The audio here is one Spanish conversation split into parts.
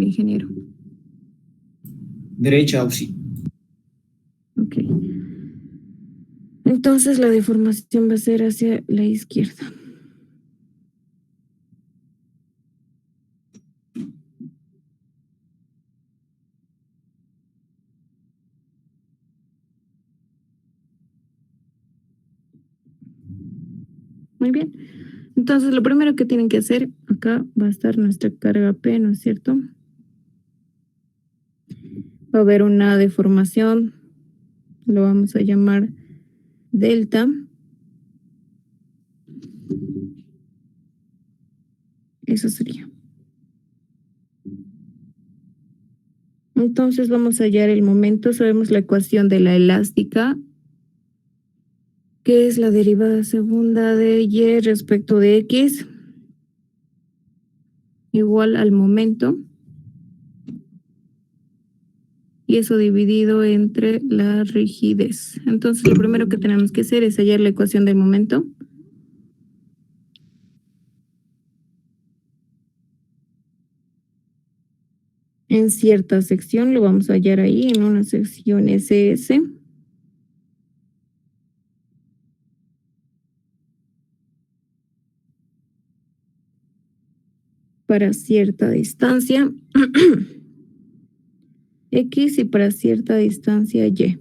ingeniero? Derecha, Auxi. Ok. Entonces la deformación va a ser hacia la izquierda. Muy bien. Entonces lo primero que tienen que hacer, acá va a estar nuestra carga P, ¿no es cierto? Va a haber una deformación, lo vamos a llamar delta. Eso sería. Entonces vamos a hallar el momento. Sabemos la ecuación de la elástica, que es la derivada segunda de y respecto de x, igual al momento. Y eso dividido entre la rigidez. Entonces lo primero que tenemos que hacer es hallar la ecuación del momento. En cierta sección lo vamos a hallar ahí, en una sección SS. Para cierta distancia X y para cierta distancia Y.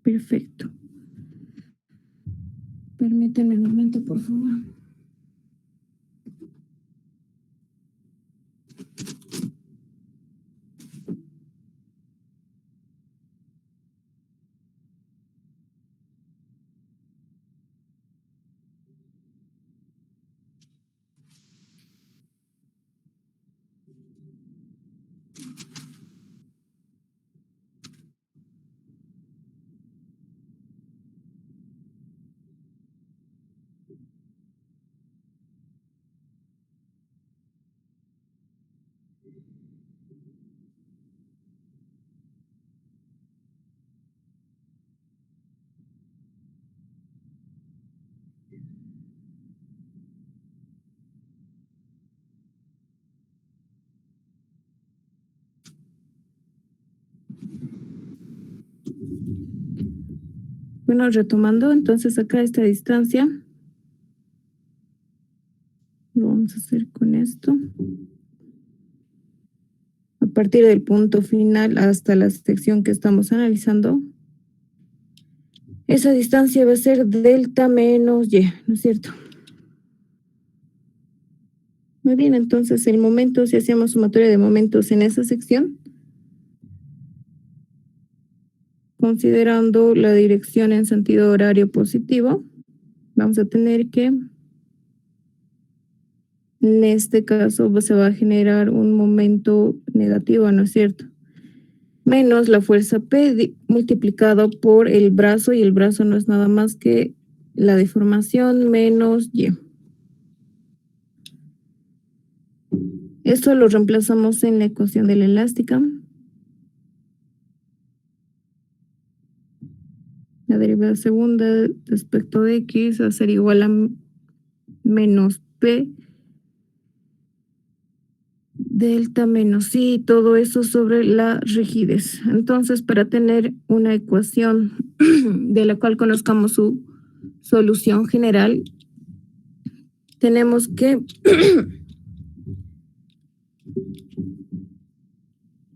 Perfecto. Permítanme un momento, por favor. Bueno, retomando, entonces acá esta distancia lo vamos a hacer con esto. A partir del punto final hasta la sección que estamos analizando, esa distancia va a ser delta menos Y, ¿no es cierto? Muy bien, entonces el momento, si hacemos sumatoria de momentos en esa sección, considerando la dirección en sentido horario positivo, vamos a tener que, en este caso, se va a generar un momento negativo, ¿no es cierto? Menos la fuerza P multiplicado por el brazo, y el brazo no es nada más que la deformación menos Y. Esto lo reemplazamos en la ecuación de la elástica. La derivada segunda respecto de X va a ser igual a menos P delta menos I, todo eso sobre la rigidez. Entonces, para tener una ecuación de la cual conozcamos su solución general, tenemos que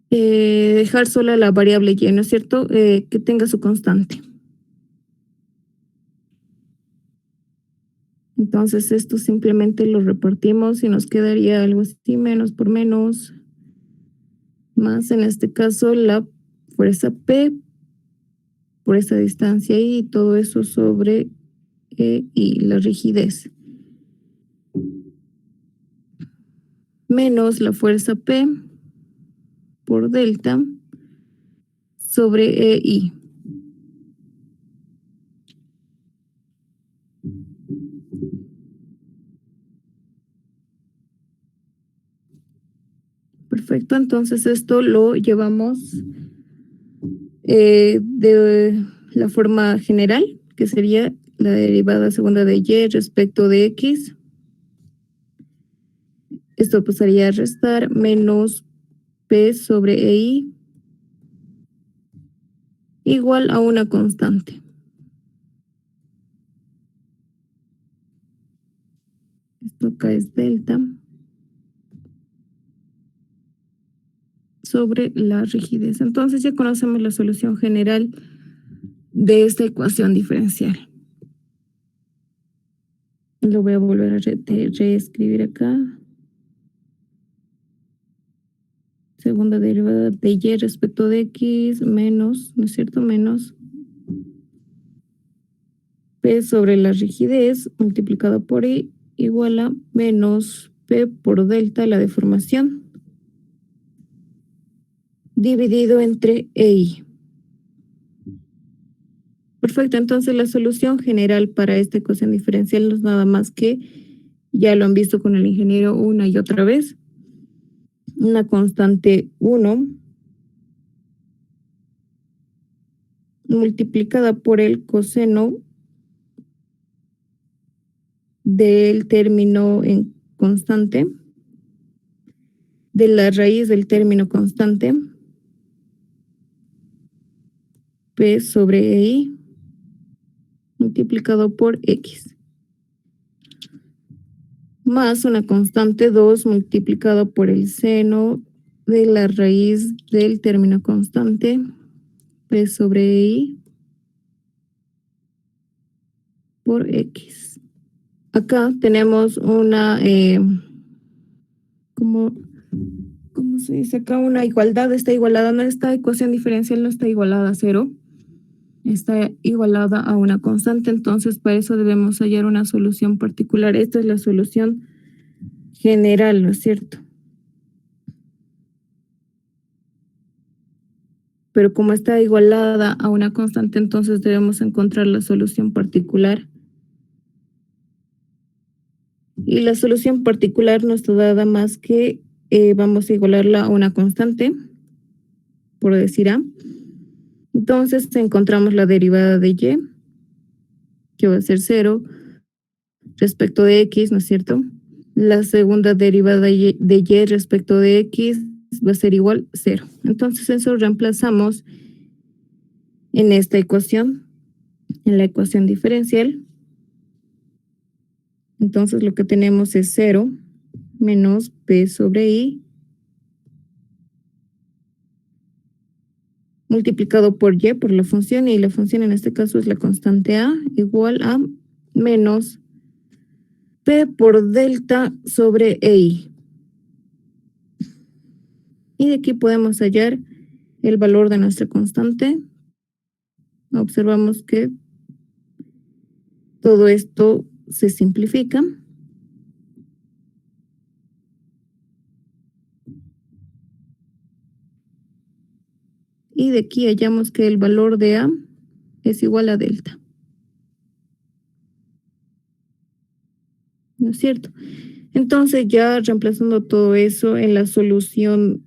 dejar sola la variable Y, ¿no es cierto? Que tenga su constante. Entonces esto simplemente lo repartimos y nos quedaría algo así, menos por menos, más en este caso la fuerza P por esa distancia y todo eso sobre y la rigidez. Menos la fuerza P por delta sobre I. Perfecto, entonces esto lo llevamos de la forma general, que sería la derivada segunda de y respecto de x. Esto pasaría a restar menos p sobre i igual a una constante. Esto acá es delta sobre la rigidez. Entonces ya conocemos la solución general de esta ecuación diferencial. Lo voy a volver a reescribir acá. Segunda derivada de y respecto de x menos, ¿no es cierto? Menos p sobre la rigidez multiplicado por i igual a menos p por delta, la deformación, dividido entre i. Perfecto, entonces la solución general para esta ecuación diferencial no es nada más que, ya lo han visto con el ingeniero una y otra vez, una constante 1 multiplicada por el coseno del término en constante, de la raíz del término constante, p sobre i, multiplicado por x, más una constante 2 multiplicado por el seno de la raíz del término constante, p sobre i, por x. Acá tenemos una, ¿cómo se dice acá? Una igualdad, está igualada, no, esta ecuación diferencial no está igualada a cero, está igualada a una constante, entonces para eso debemos hallar una solución particular. Esta es la solución general, ¿no es cierto? Pero como está igualada a una constante, entonces debemos encontrar la solución particular. Y la solución particular no está dada más que vamos a igualarla a una constante, por decir A. Entonces encontramos la derivada de y, que va a ser 0 respecto de x, ¿no es cierto? La segunda derivada de y respecto de x va a ser igual 0. Entonces eso reemplazamos en esta ecuación, en la ecuación diferencial. Entonces lo que tenemos es 0 menos p sobre i multiplicado por y, por la función, y la función en este caso es la constante a, igual a menos p por delta sobre i. Y de aquí podemos hallar el valor de nuestra constante. Observamos que todo esto se simplifica. Y de aquí hallamos que el valor de a es igual a delta. ¿No es cierto? Entonces ya reemplazando todo eso en la solución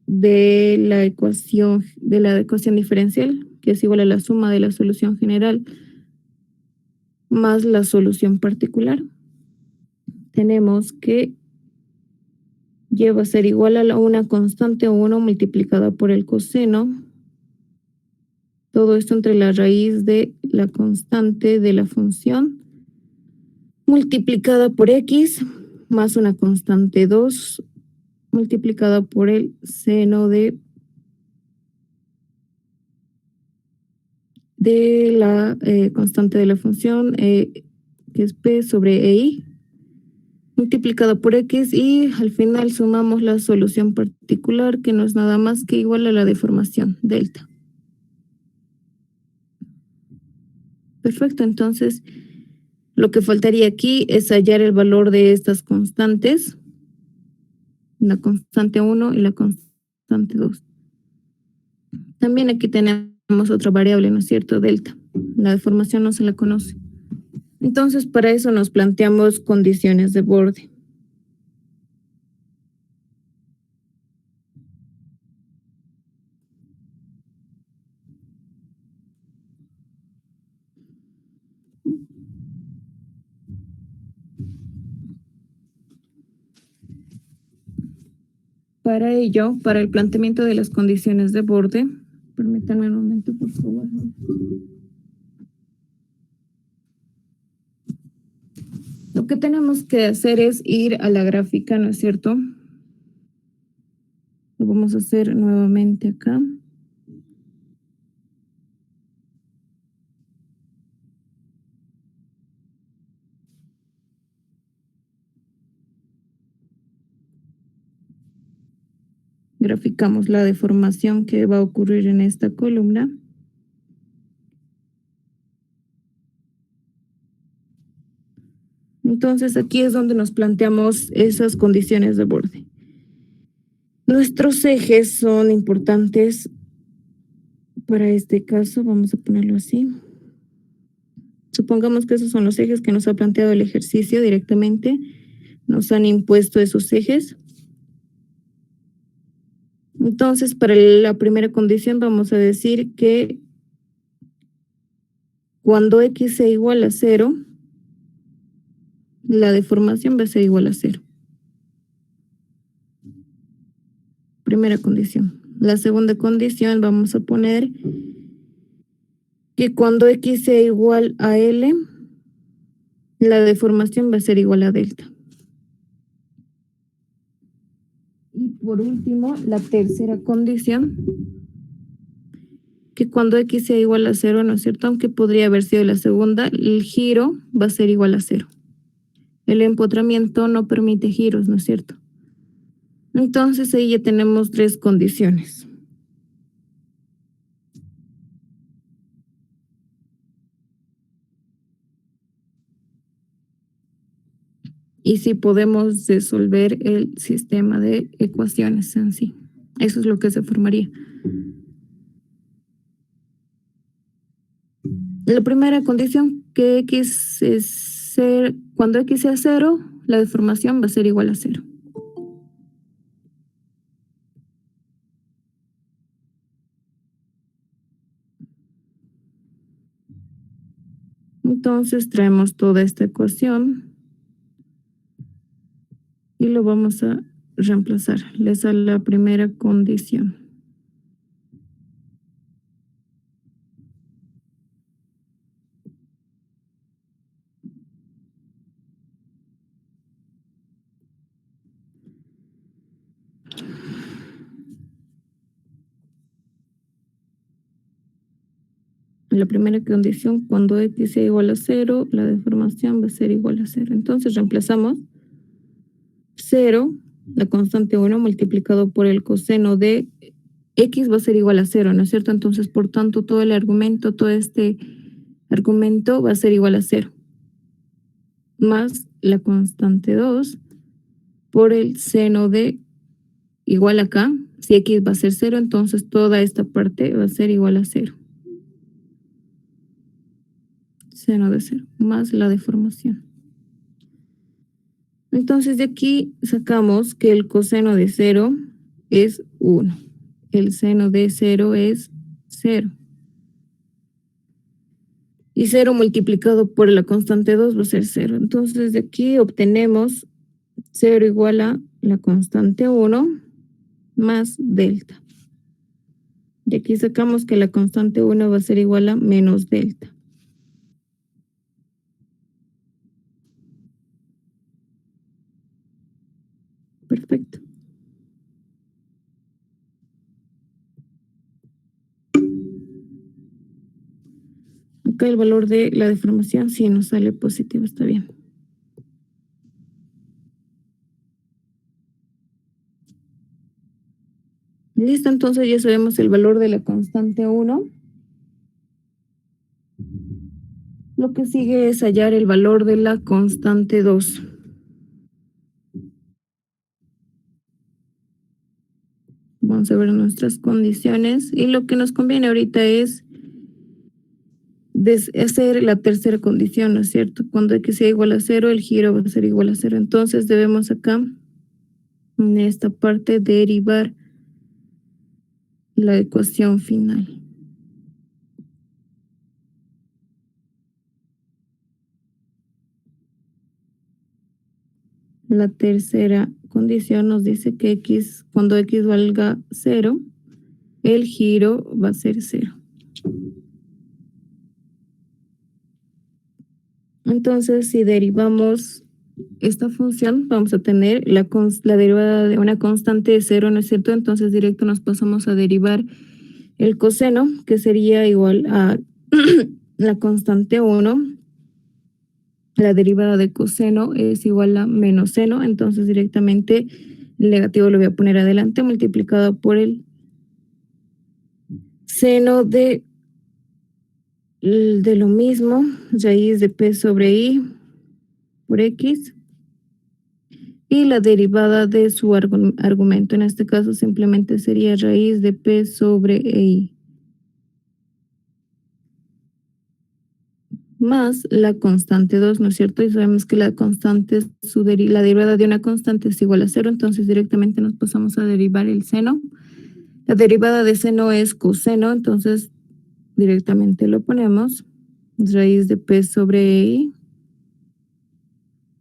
de la ecuación diferencial, que es igual a la suma de la solución general más la solución particular, tenemos que y va a ser igual a una constante 1 multiplicada por el coseno. Todo esto entre la raíz de la constante de la función multiplicada por x más una constante 2 multiplicada por el seno de la constante de la función, que es p sobre i, multiplicado por x, y al final sumamos la solución particular, que no es nada más que igual a la deformación, delta. Perfecto, entonces lo que faltaría aquí es hallar el valor de estas constantes, la constante 1 y la constante 2. También aquí tenemos otra variable, ¿no es cierto? Delta. La deformación no se la conoce. Entonces, para eso nos planteamos condiciones de borde. Para ello, para el planteamiento de las condiciones de borde, permítanme un momento, por favor. Lo que tenemos que hacer es ir a la gráfica, ¿no es cierto? Lo vamos a hacer nuevamente acá. Graficamos la deformación que va a ocurrir en esta columna. Entonces aquí es donde nos planteamos esas condiciones de borde. Nuestros ejes son importantes para este caso, vamos a ponerlo así. Supongamos que esos son los ejes que nos ha planteado el ejercicio directamente. Nos han impuesto esos ejes. Entonces, para la primera condición vamos a decir que cuando x sea igual a 0, la deformación va a ser igual a 0. Primera condición. La segunda condición vamos a poner que cuando x sea igual a L, la deformación va a ser igual a delta. Y por último, la tercera condición, que cuando x sea igual a 0, ¿no es cierto? Aunque podría haber sido la segunda, el giro va a ser igual a 0. El empotramiento no permite giros, ¿no es cierto? Entonces ahí ya tenemos tres condiciones. Y si podemos resolver el sistema de ecuaciones en sí. Eso es lo que se formaría. La primera condición, que x es cuando x sea 0, la deformación va a ser igual a 0. Entonces traemos toda esta ecuación y lo vamos a reemplazar. Le sale la primera condición. La primera condición, cuando x sea igual a 0, la deformación va a ser igual a 0. Entonces reemplazamos 0, la constante 1 multiplicado por el coseno de x va a ser igual a 0, ¿no es cierto? Entonces, por tanto, todo este argumento va a ser igual a 0. Más la constante 2 por el seno de igual acá. Si x va a ser 0, entonces toda esta parte va a ser igual a 0. Seno de 0 más la deformación. Entonces de aquí sacamos que el coseno de 0 es 1. El seno de 0 es 0. Y 0 multiplicado por la constante 2 va a ser 0. Entonces de aquí obtenemos 0 igual a la constante 1 más delta. Y aquí sacamos que la constante 1 va a ser igual a menos delta. Perfecto. Acá el valor de la deformación, si nos sale positivo, está bien. Listo, entonces ya sabemos el valor de la constante 1. Lo que sigue es hallar el valor de la constante 2. Vamos a ver nuestras condiciones y lo que nos conviene ahorita es hacer la tercera condición, ¿no es cierto? Cuando x sea igual a 0, el giro va a ser igual a 0. Entonces debemos acá, en esta parte, derivar la ecuación final. La tercera condición nos dice que x, cuando x valga 0, el giro va a ser 0. Entonces, si derivamos esta función, vamos a tener la derivada de una constante de 0, ¿no es cierto? Entonces, directo nos pasamos a derivar el coseno, que sería igual a la constante 1. La derivada de coseno es igual a menos seno, entonces directamente el negativo lo voy a poner adelante, multiplicado por el seno de lo mismo, raíz de p sobre i por x, y la derivada de su argumento, en este caso simplemente sería raíz de p sobre i, más la constante 2, ¿no es cierto? Y sabemos que la constante, la derivada de una constante es igual a 0, entonces directamente nos pasamos a derivar el seno. La derivada de seno es coseno, entonces directamente lo ponemos. Raíz de p sobre i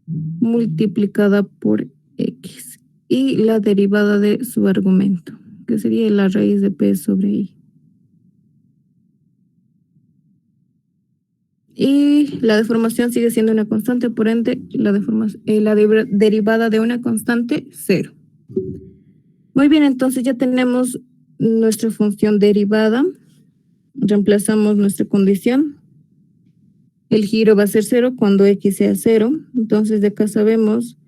multiplicada por x. Y la derivada de su argumento, que sería la raíz de p sobre i. Y la deformación sigue siendo una constante, por ende, la derivada de una constante, 0. Muy bien, entonces ya tenemos nuestra función derivada. Reemplazamos nuestra condición. El giro va a ser 0 cuando x sea 0. Entonces de acá sabemos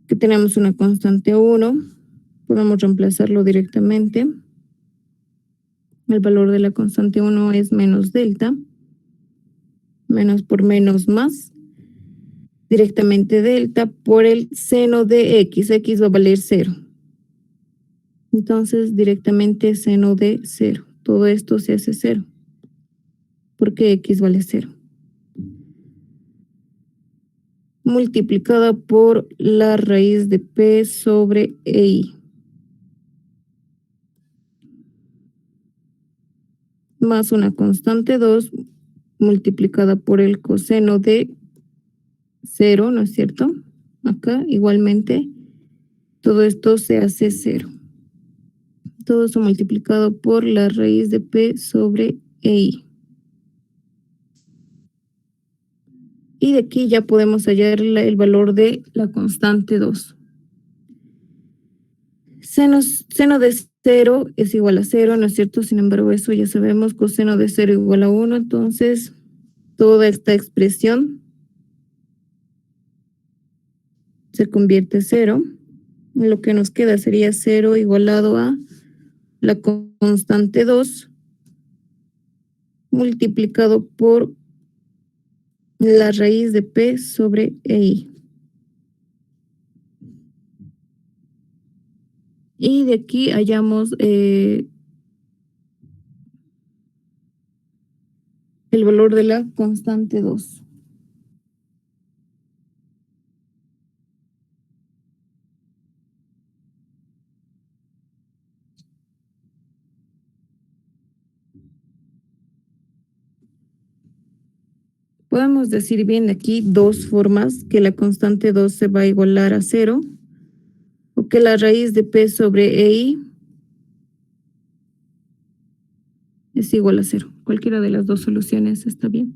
que tenemos una constante 1. Podemos reemplazarlo directamente. El valor de la constante 1 es menos delta. Menos por menos más. Directamente delta por el seno de x. X va a valer 0. Entonces directamente seno de 0. Todo esto se hace 0. Porque x vale 0. Multiplicada por la raíz de p sobre i. Más una constante 2 multiplicada por el coseno de 0, ¿no es cierto? Acá igualmente todo esto se hace 0. Todo esto multiplicado por la raíz de p sobre i. Y de aquí ya podemos hallar el valor de la constante 2. Seno de 0 es igual a 0, ¿no es cierto? Sin embargo, eso ya sabemos, coseno de 0 igual a 1, entonces toda esta expresión se convierte en 0. Lo que nos queda sería 0 igualado a la constante 2 multiplicado por la raíz de p sobre i. Y de aquí hallamos el valor de la constante 2. Podemos decir bien aquí dos formas, que la constante 2 se va a igualar a 0 o que la raíz de p sobre i es igual a 0. Cualquiera de las dos soluciones está bien.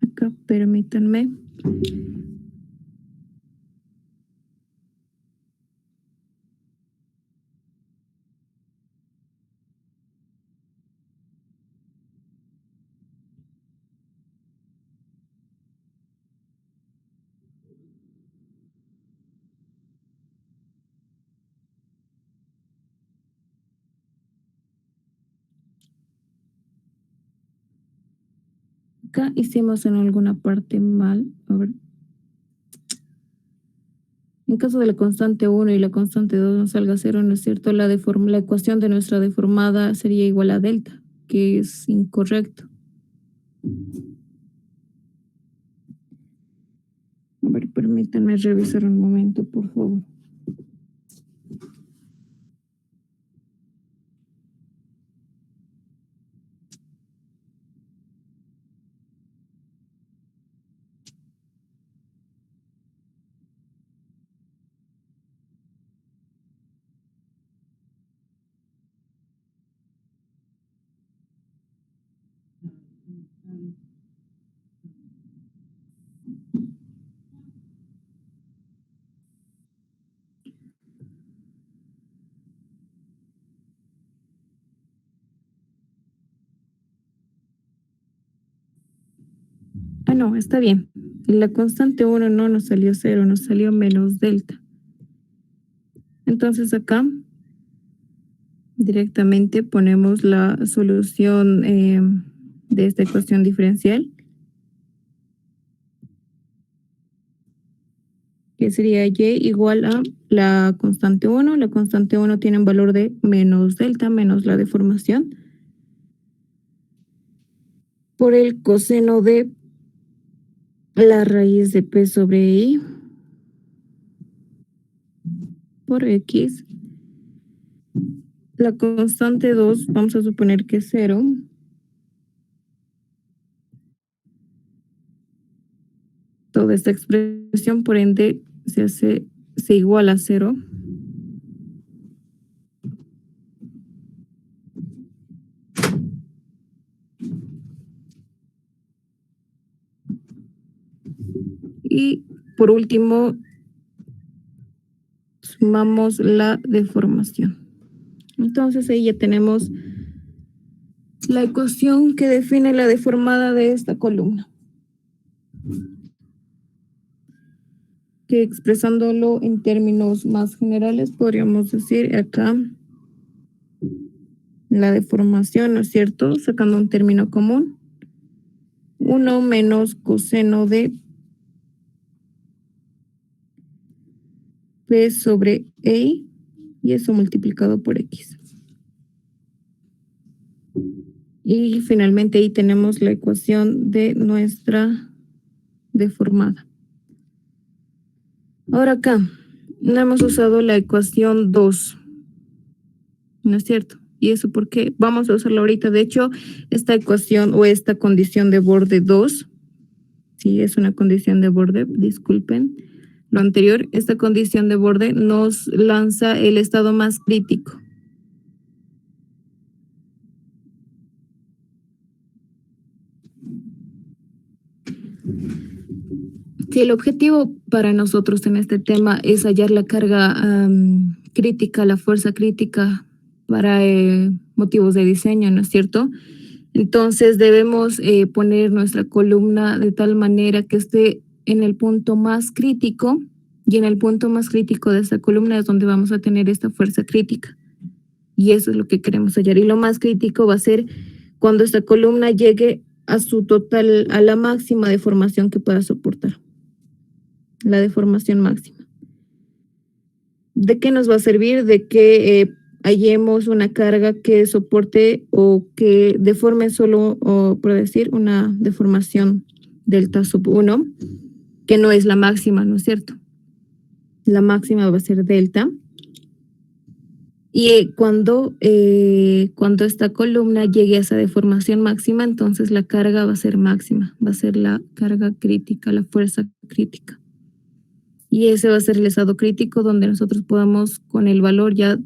Acá, permítanme. acá hicimos en alguna parte mal. A ver. En caso de la constante 1 y la constante 2 no salga 0, ¿no es cierto? La ecuación de nuestra deformada sería igual a delta, que es incorrecto. A ver, permítanme revisar un momento, por favor. Ah, no, está bien. La constante 1 no nos salió 0, nos salió menos delta. Entonces acá directamente ponemos la solución de esta ecuación diferencial, que sería y igual a la constante 1. La constante 1 tiene un valor de menos delta, menos la deformación, por el coseno de la raíz de p sobre i por x. La constante 2 vamos a suponer que es 0. Toda esta expresión, por ende, se iguala a 0. Y por último, sumamos la deformación. Entonces ahí ya tenemos la ecuación que define la deformada de esta columna, que expresándolo en términos más generales podríamos decir acá la deformación, ¿no es cierto? Sacando un término común, 1 menos coseno de p sobre e, y eso multiplicado por x. Y finalmente ahí tenemos la ecuación de nuestra deformada. Ahora acá no hemos usado la ecuación 2, ¿no es cierto? ¿Y eso por qué? Vamos a usarla ahorita. De hecho, esta ecuación o esta condición de borde 2, sí, es una condición de borde, disculpen lo anterior, esta condición de borde nos lanza el estado más crítico. Si el objetivo para nosotros en este tema es hallar la carga crítica, la fuerza crítica para motivos de diseño, ¿no es cierto? Entonces debemos poner nuestra columna de tal manera que esté en el punto más crítico, y en el punto más crítico de esta columna es donde vamos a tener esta fuerza crítica. Y eso es lo que queremos hallar. Y lo más crítico va a ser cuando esta columna llegue a su total, a la máxima deformación que pueda soportar. La deformación máxima. ¿De qué nos va a servir? De que hallemos una carga que soporte o que deforme solo, o por decir, una deformación delta sub 1, que no es la máxima, ¿no es cierto? La máxima va a ser delta. Y cuando esta columna llegue a esa deformación máxima, entonces la carga va a ser máxima, va a ser la carga crítica, la fuerza crítica. Y ese va a ser el estado crítico donde nosotros podamos con el valor ya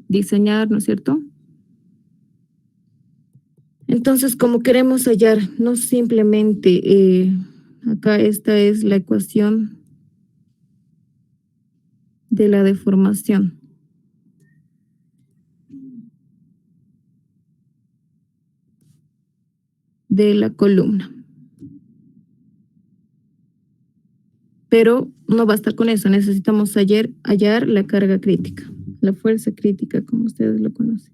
diseñar, ¿no es cierto? Entonces, como queremos hallar, no simplemente, acá esta es la ecuación de la deformación. De la columna. Pero no basta con eso, necesitamos hallar la carga crítica, la fuerza crítica, como ustedes lo conocen.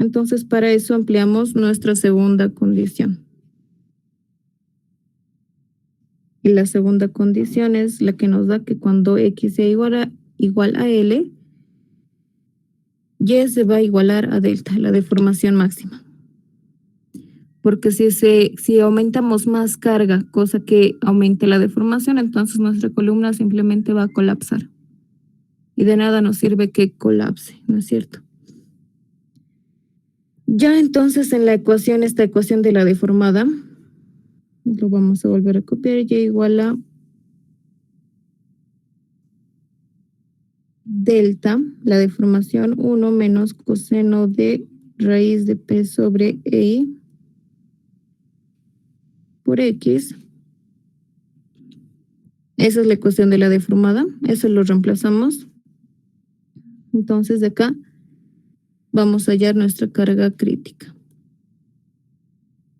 Entonces, para eso ampliamos nuestra segunda condición. Y la segunda condición es la que nos da que cuando x sea igual a L, Y se va a igualar a delta, la deformación máxima. Porque si aumentamos más carga, cosa que aumente la deformación, entonces nuestra columna simplemente va a colapsar. Y de nada nos sirve que colapse, ¿no es cierto? Ya entonces en la ecuación, esta ecuación de la deformada, lo vamos a volver a copiar, y igual a delta, la deformación 1 menos coseno de raíz de P sobre EI por X. Esa es la ecuación de la deformada, eso lo reemplazamos. Entonces de acá vamos a hallar nuestra carga crítica.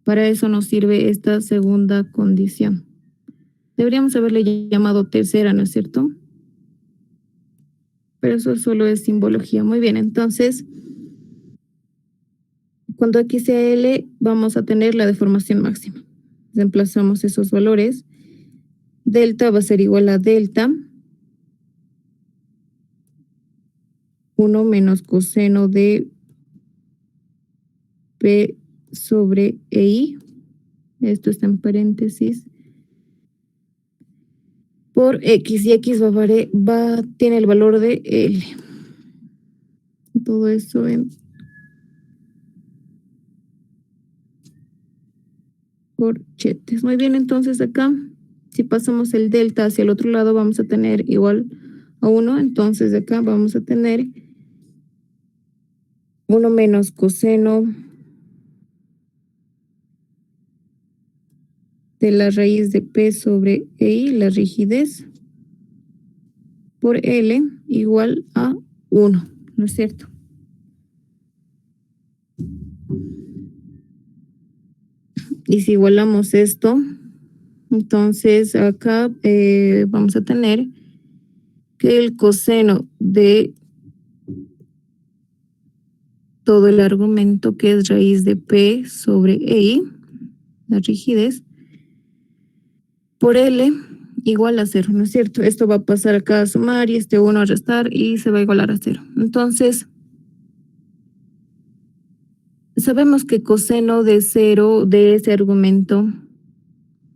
Para eso nos sirve esta segunda condición. Deberíamos haberle llamado tercera, ¿no es cierto? Pero eso solo es simbología. Muy bien, entonces, cuando X sea L, vamos a tener la deformación máxima. Reemplazamos esos valores. Delta va a ser igual a delta 1 menos coseno de P sobre EI. Esto está en paréntesis. Por X, y X tiene el valor de L. Todo eso en corchetes. Muy bien, entonces acá, si pasamos el delta hacia el otro lado, vamos a tener igual a 1. Entonces de acá vamos a tener 1 menos coseno de la raíz de P sobre EI, la rigidez, por L igual a 1, ¿no es cierto? Y si igualamos esto, entonces acá vamos a tener que el coseno de todo el argumento, que es raíz de P sobre EI, la rigidez, por L igual a 0, ¿no es cierto? Esto va a pasar acá a sumar y este 1 a restar y se va a igualar a 0. Entonces, sabemos que coseno de 0 de ese argumento,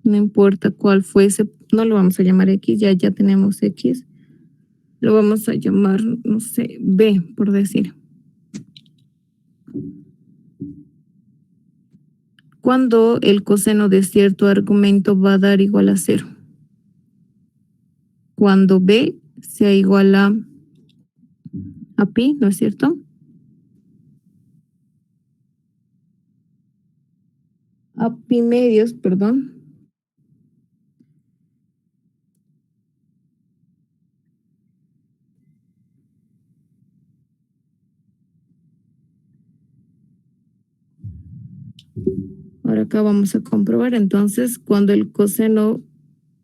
no importa cuál fuese, no lo vamos a llamar X, ya tenemos X, lo vamos a llamar, no sé, B, por decir. Cuando el coseno de cierto argumento va a dar igual a 0. Cuando B sea igual a pi, ¿no es cierto? A pi medios, perdón. Ahora acá vamos a comprobar entonces cuando el coseno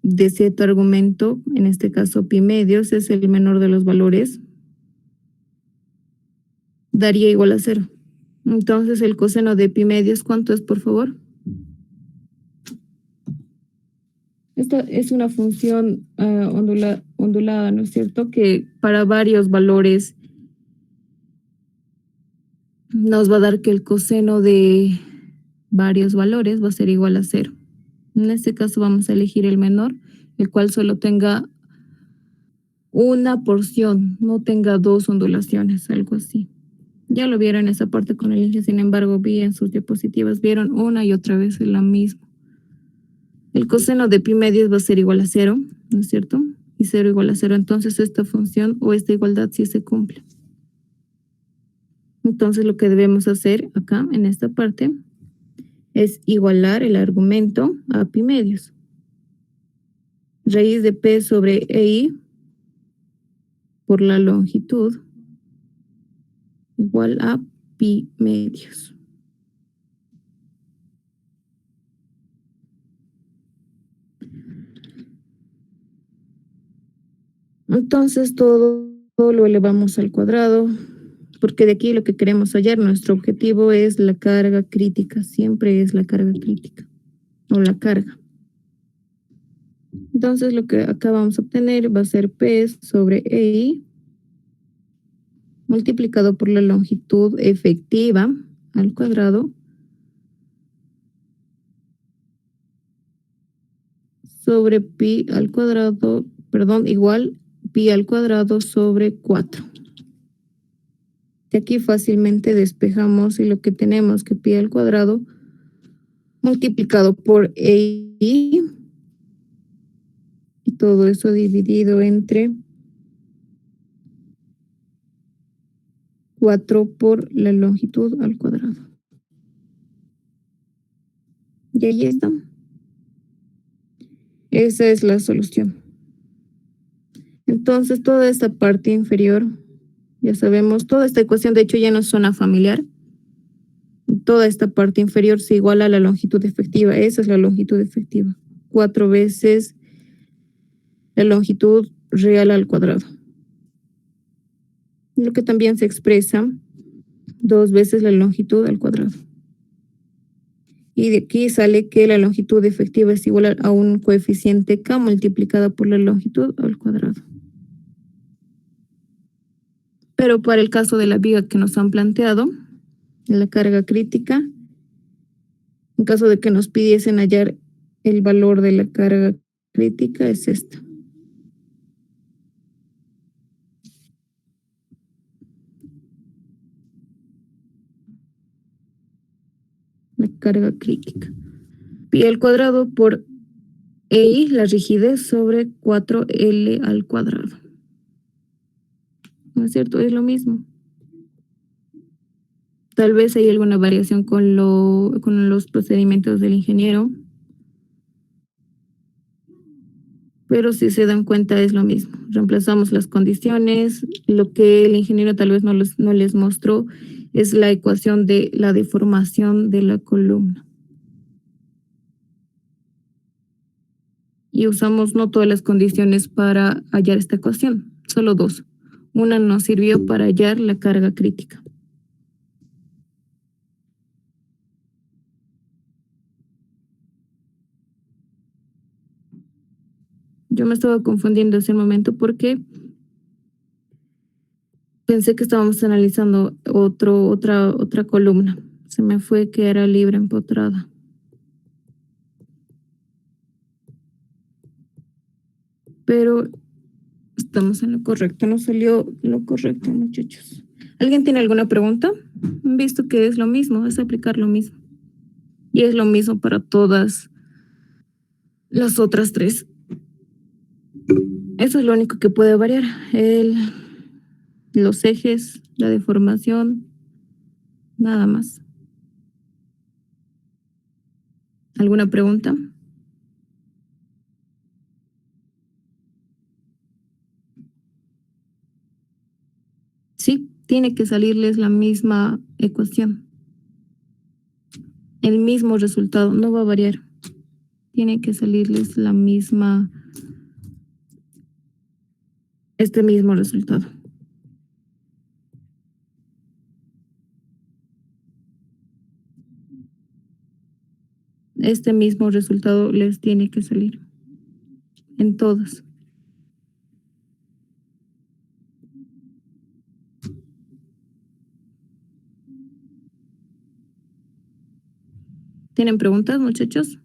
de cierto argumento, en este caso pi medios, es el menor de los valores, daría igual a 0. Entonces el coseno de pi medios, ¿cuánto es, por favor? Esta es una función ondulada, ¿no es cierto? Que para varios valores nos va a dar que el coseno de varios valores va a ser igual a 0. En este caso vamos a elegir el menor, el cual solo tenga una porción, no tenga dos ondulaciones, algo así. Ya lo vieron esa parte con el eje, sin embargo, vi en sus diapositivas, vieron una y otra vez la misma. El coseno de pi medios va a ser igual a 0, ¿no es cierto? Y 0 igual a 0, entonces esta función o esta igualdad sí se cumple. Entonces lo que debemos hacer acá en esta parte es igualar el argumento a pi medios. Raíz de P sobre EI por la longitud igual a pi medios. Entonces todo lo elevamos al cuadrado porque de aquí lo que queremos hallar, nuestro objetivo es la carga crítica, siempre es la carga crítica o la carga. Entonces lo que acá vamos a obtener va a ser P sobre EI multiplicado por la longitud efectiva al cuadrado sobre pi al cuadrado, perdón, igual pi al cuadrado sobre 4. De aquí fácilmente despejamos y lo que tenemos que pi al cuadrado multiplicado por EI y todo eso dividido entre 4 por la longitud al cuadrado. Y ahí está. Esa es la solución. Entonces, toda esta parte inferior, ya sabemos, toda esta ecuación de hecho ya nos suena familiar. Toda esta parte inferior se iguala a la longitud efectiva. Esa es la longitud efectiva. 4 veces la longitud real al cuadrado. Lo que también se expresa 2 veces la longitud al cuadrado. Y de aquí sale que la longitud efectiva es igual a un coeficiente k multiplicada por la longitud al cuadrado. Pero para el caso de la viga que nos han planteado, la carga crítica, en caso de que nos pidiesen hallar el valor de la carga crítica, es esta. La carga crítica. Pi al cuadrado por EI, la rigidez, sobre 4L al cuadrado. ¿No es cierto? Es lo mismo. Tal vez hay alguna variación con los procedimientos del ingeniero, pero si se dan cuenta es lo mismo. Reemplazamos las condiciones. Lo que el ingeniero tal vez no les mostró es la ecuación de la deformación de la columna. Y usamos no todas las condiciones para hallar esta ecuación, solo 2. Una nos sirvió para hallar la carga crítica. Yo me estaba confundiendo hace un momento porque pensé que estábamos analizando otra columna. Se me fue que era libre empotrada. Pero estamos en lo correcto, nos salió lo correcto, muchachos. ¿Alguien tiene alguna pregunta? Han visto que es lo mismo, es aplicar lo mismo. Y es lo mismo para todas las otras 3. Eso es lo único que puede variar. Los ejes, la deformación, nada más. ¿Alguna pregunta? Sí, tiene que salirles la misma ecuación. El mismo resultado, no va a variar. Tiene que salirles este mismo resultado. Este mismo resultado les tiene que salir en todas. ¿Tienen preguntas, muchachos?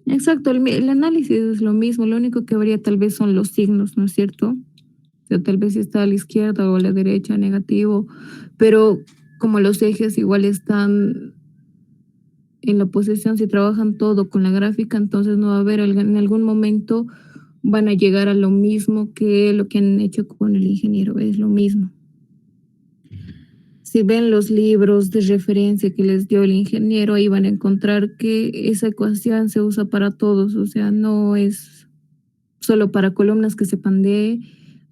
Exacto, el análisis es lo mismo, lo único que varía tal vez son los signos, ¿no es cierto? O sea, tal vez si está a la izquierda o a la derecha, negativo, pero como los ejes igual están en la posición, si trabajan todo con la gráfica, entonces no va a haber, en algún momento van a llegar a lo mismo que lo que han hecho con el ingeniero, es lo mismo. Si ven los libros de referencia que les dio el ingeniero, ahí van a encontrar que esa ecuación se usa para todos, o sea, no es solo para columnas que sepan de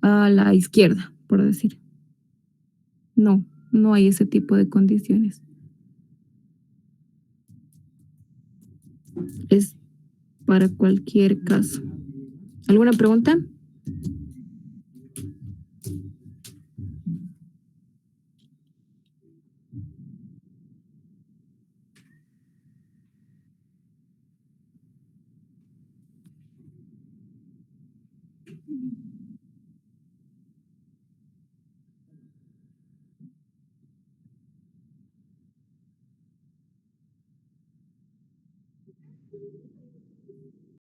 a la izquierda, por decir. No, no hay ese tipo de condiciones. Es para cualquier caso. ¿Alguna pregunta?